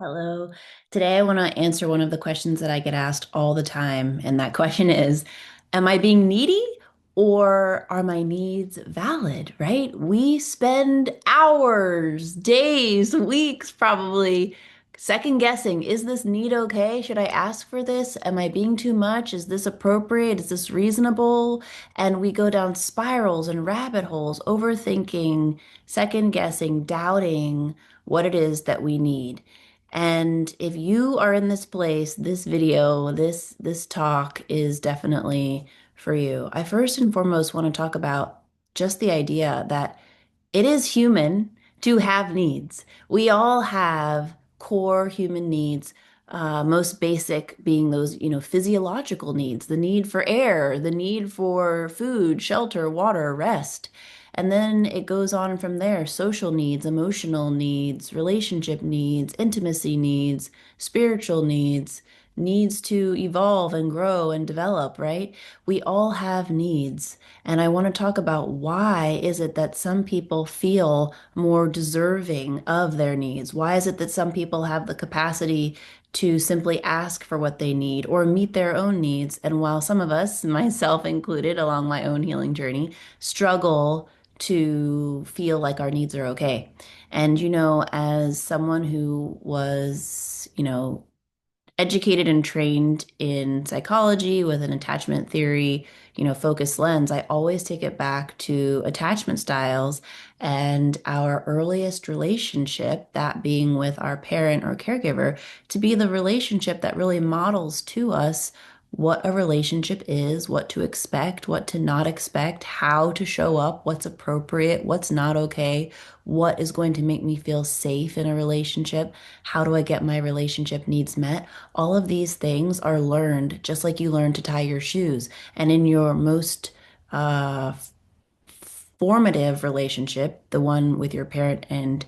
Hello. Today, I want to answer one of the questions that I get asked all the time. And that question is, am I being needy or are my needs valid? Right? We spend hours, days, weeks probably second guessing, is this need okay? Should I ask for this? Am I being too much? Is this appropriate? Is this reasonable? And we go down spirals and rabbit holes, overthinking, second guessing, doubting what it is that we need. And if you are in this place, this video, this talk is definitely for you. I first and foremost want to talk about just the idea that it is human to have needs. We all have core human needs, most basic being those, physiological needs, the need for air, the need for food, shelter, water, rest. And then it goes on from there, social needs, emotional needs, relationship needs, intimacy needs, spiritual needs, needs to evolve and grow and develop, right? We all have needs. And I want to talk about why is it that some people feel more deserving of their needs? Why is it that some people have the capacity to simply ask for what they need or meet their own needs? And while some of us, myself included, along my own healing journey, struggle to feel like our needs are okay. And, as someone who was, educated and trained in psychology with an attachment theory, focused lens, I always take it back to attachment styles and our earliest relationship, that being with our parent or caregiver, to be the relationship that really models to us what a relationship is, what to expect, what to not expect, how to show up, what's appropriate, what's not okay, what is going to make me feel safe in a relationship, how do I get my relationship needs met. All of these things are learned just like you learn to tie your shoes. And in your most uh, formative relationship, the one with your parent and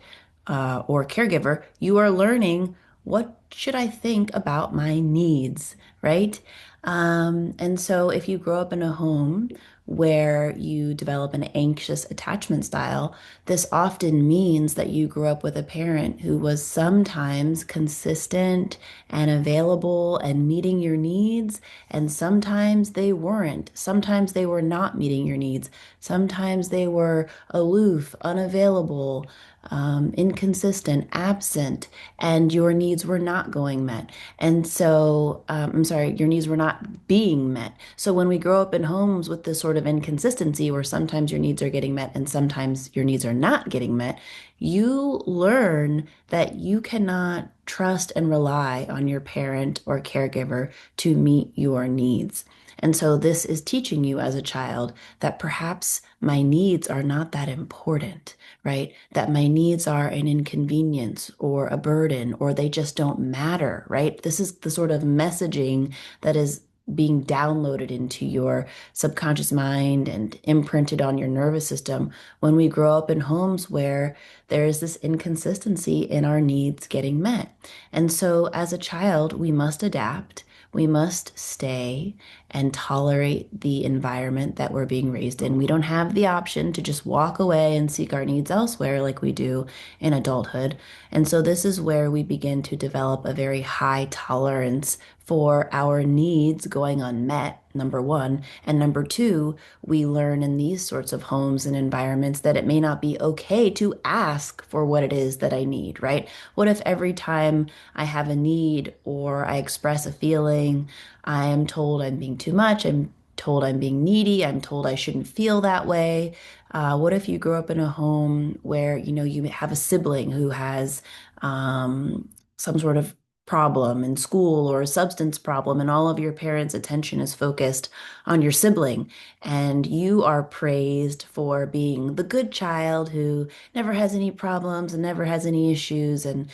or caregiver, you are learning what should I think about my needs, right? And so if you grow up in a home where you develop an anxious attachment style, this often means that you grew up with a parent who was sometimes consistent and available and meeting your needs, and sometimes they weren't. Sometimes they were not meeting your needs. Sometimes they were aloof, unavailable, inconsistent, absent, and your needs were not going met. And so, I'm sorry, your needs were not being met. So when we grow up in homes with this sort of inconsistency where sometimes your needs are getting met and sometimes your needs are not getting met, you learn that you cannot trust and rely on your parent or caregiver to meet your needs. And so this is teaching you as a child that perhaps my needs are not that important, right? That my needs are an inconvenience or a burden or they just don't matter, right? This is the sort of messaging that is being downloaded into your subconscious mind and imprinted on your nervous system when we grow up in homes where there is this inconsistency in our needs getting met. And so as a child, we must adapt. We must stay and tolerate the environment that we're being raised in. We don't have the option to just walk away and seek our needs elsewhere like we do in adulthood. And so this is where we begin to develop a very high tolerance for our needs going unmet, number one. And number two, we learn in these sorts of homes and environments that it may not be okay to ask for what it is that I need, right? What if every time I have a need or I express a feeling, I am told I'm being too much, I'm told I'm being needy, I'm told I shouldn't feel that way? What if you grow up in a home where, you have a sibling who has some sort of problem in school or a substance problem, and all of your parents' attention is focused on your sibling, and you are praised for being the good child who never has any problems and never has any issues. And,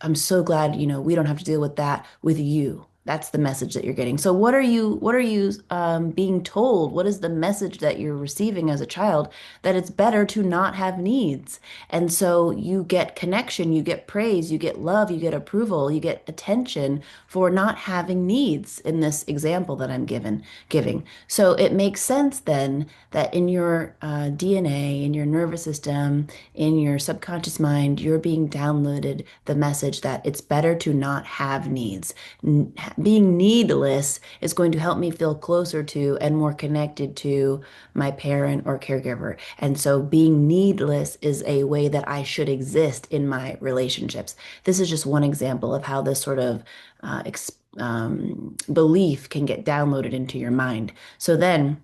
I'm so glad, we don't have to deal with that with you. That's the message that you're getting. So what are you being told? What is the message that you're receiving as a child that it's better to not have needs? And so you get connection, you get praise, you get love, you get approval, you get attention for not having needs in this example that giving. So it makes sense then that in your DNA, in your nervous system, in your subconscious mind, you're being downloaded the message that it's better to not have needs. Being needless is going to help me feel closer to and more connected to my parent or caregiver. And so being needless is a way that I should exist in my relationships. This is just one example of how this sort of belief can get downloaded into your mind. So then,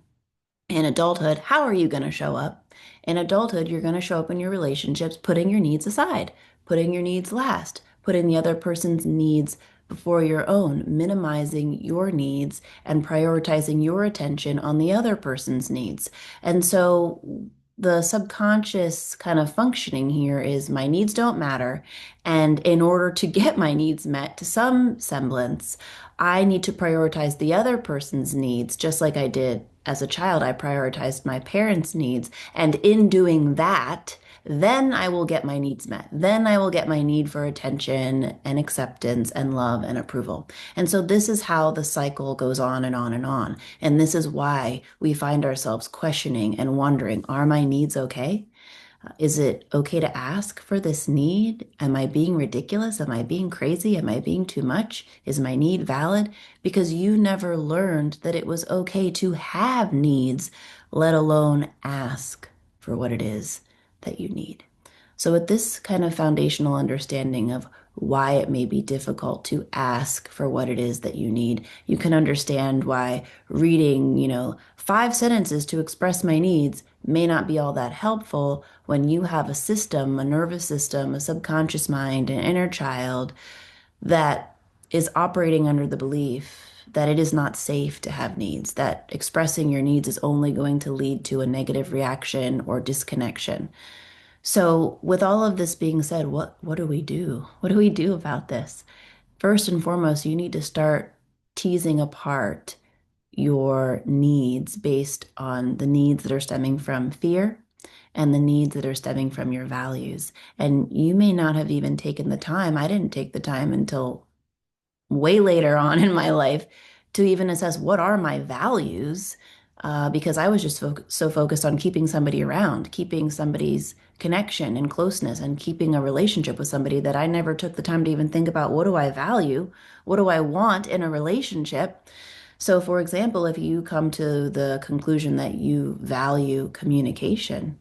in adulthood, how are you going to show up? In adulthood, you're going to show up in your relationships, putting your needs aside, putting your needs last, putting the other person's needs before your own, minimizing your needs and prioritizing your attention on the other person's needs. And so the subconscious kind of functioning here is my needs don't matter. And in order to get my needs met to some semblance, I need to prioritize the other person's needs, just like I did as a child. I prioritized my parents' needs. And in doing that, then I will get my needs met. Then I will get my need for attention and acceptance and love and approval. And so this is how the cycle goes on and on and on. And this is why we find ourselves questioning and wondering, are my needs okay? Is it okay to ask for this need? Am I being ridiculous? Am I being crazy? Am I being too much? Is my need valid? Because you never learned that it was okay to have needs, let alone ask for what it is that you need. So, with this kind of foundational understanding of why it may be difficult to ask for what it is that you need, you can understand why reading, 5 sentences to express my needs may not be all that helpful when you have a system, a nervous system, a subconscious mind, an inner child that is operating under the belief that it is not safe to have needs, that expressing your needs is only going to lead to a negative reaction or disconnection. So, with all of this being said, what do we do? What do we do about this? First and foremost, you need to start teasing apart your needs based on the needs that are stemming from fear and the needs that are stemming from your values. And you may not have even taken the time. I didn't take the time until way later on in my life to even assess what are my values, because I was just so focused on keeping somebody around, keeping somebody's connection and closeness, and keeping a relationship with somebody that I never took the time to even think about what do I value? What do I want in a relationship? So, for example, if you come to the conclusion that you value communication,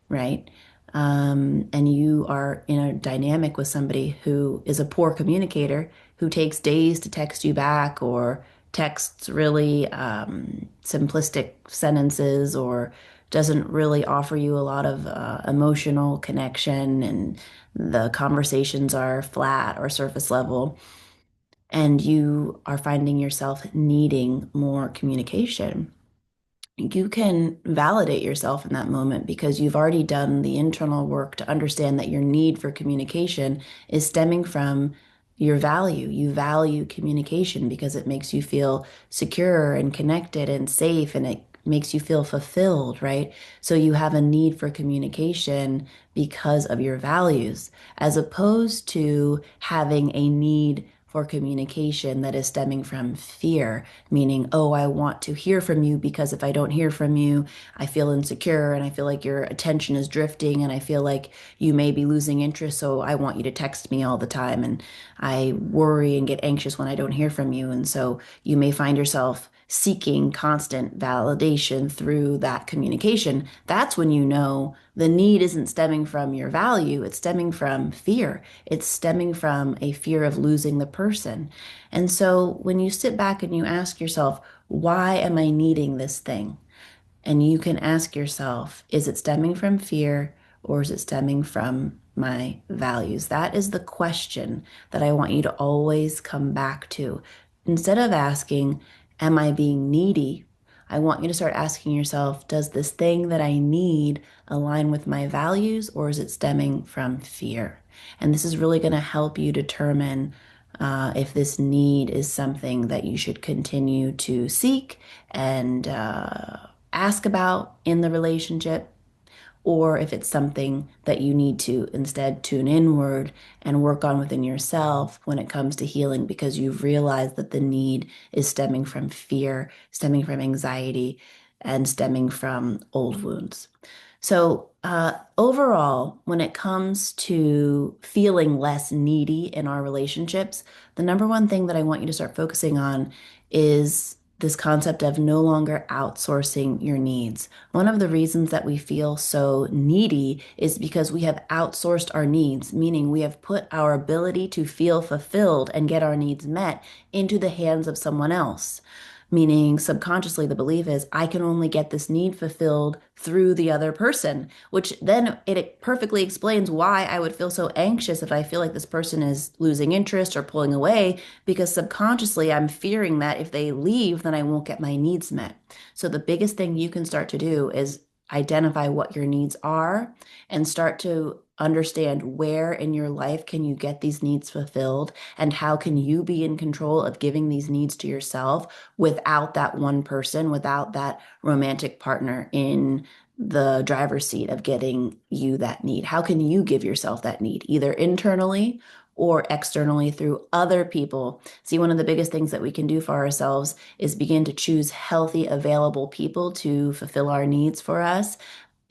right? And you are in a dynamic with somebody who is a poor communicator, who takes days to text you back or texts really simplistic sentences or doesn't really offer you a lot of emotional connection, and the conversations are flat or surface level, and you are finding yourself needing more communication, you can validate yourself in that moment because you've already done the internal work to understand that your need for communication is stemming from your value. You value communication because it makes you feel secure and connected and safe, and it makes you feel fulfilled, right? So you have a need for communication because of your values, as opposed to having a need for communication that is stemming from fear, meaning, oh, I want to hear from you because if I don't hear from you, I feel insecure and I feel like your attention is drifting and I feel like you may be losing interest. So I want you to text me all the time. And I worry and get anxious when I don't hear from you. And so you may find yourself seeking constant validation through that communication. That's when you know the need isn't stemming from your value, it's stemming from fear. It's stemming from a fear of losing the person. And so when you sit back and you ask yourself, why am I needing this thing? And you can ask yourself, is it stemming from fear or is it stemming from my values? That is the question that I want you to always come back to. Instead of asking, am I being needy? I want you to start asking yourself, does this thing that I need align with my values or is it stemming from fear? And this is really going to help you determine if this need is something that you should continue to seek and ask about in the relationship, or if it's something that you need to instead tune inward and work on within yourself when it comes to healing because you've realized that the need is stemming from fear, stemming from anxiety, and stemming from old wounds. So, overall, when it comes to feeling less needy in our relationships, the number one thing that I want you to start focusing on is this concept of no longer outsourcing your needs. One of the reasons that we feel so needy is because we have outsourced our needs, meaning we have put our ability to feel fulfilled and get our needs met into the hands of someone else. Meaning, subconsciously, the belief is I can only get this need fulfilled through the other person, which then it perfectly explains why I would feel so anxious if I feel like this person is losing interest or pulling away, because subconsciously I'm fearing that if they leave, then I won't get my needs met. So, the biggest thing you can start to do is identify what your needs are and start to understand where in your life can you get these needs fulfilled and how can you be in control of giving these needs to yourself without that one person, without that romantic partner in the driver's seat of getting you that need. How can you give yourself that need, either internally or externally through other people? See, one of the biggest things that we can do for ourselves is begin to choose healthy, available people to fulfill our needs for us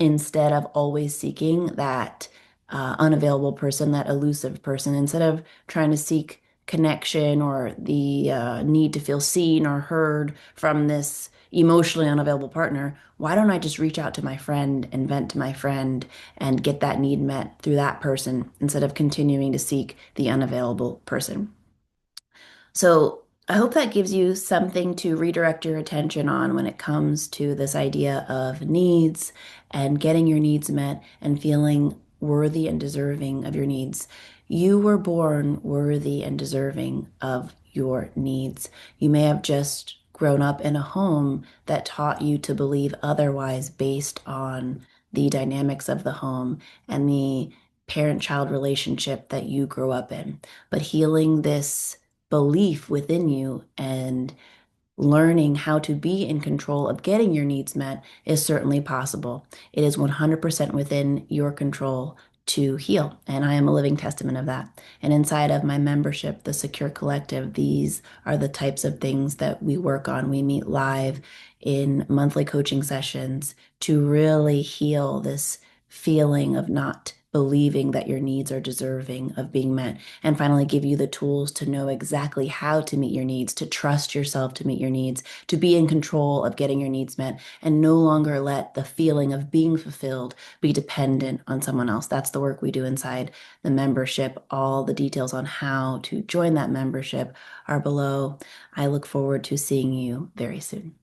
instead of always seeking that unavailable person, that elusive person, instead of trying to seek connection or the need to feel seen or heard from this emotionally unavailable partner. Why don't I just reach out to my friend and vent to my friend and get that need met through that person instead of continuing to seek the unavailable person? So I hope that gives you something to redirect your attention on when it comes to this idea of needs and getting your needs met and feeling worthy and deserving of your needs. You were born worthy and deserving of your needs. You may have just grown up in a home that taught you to believe otherwise based on the dynamics of the home and the parent-child relationship that you grew up in. But healing this belief within you and learning how to be in control of getting your needs met is certainly possible. It is 100% within your control to heal. And I am a living testament of that. And inside of my membership, the Secure Collective, these are the types of things that we work on. We meet live in monthly coaching sessions to really heal this feeling of not believing that your needs are deserving of being met, and finally give you the tools to know exactly how to meet your needs, to trust yourself to meet your needs, to be in control of getting your needs met, and no longer let the feeling of being fulfilled be dependent on someone else. That's the work we do inside the membership. All the details on how to join that membership are below. I look forward to seeing you very soon.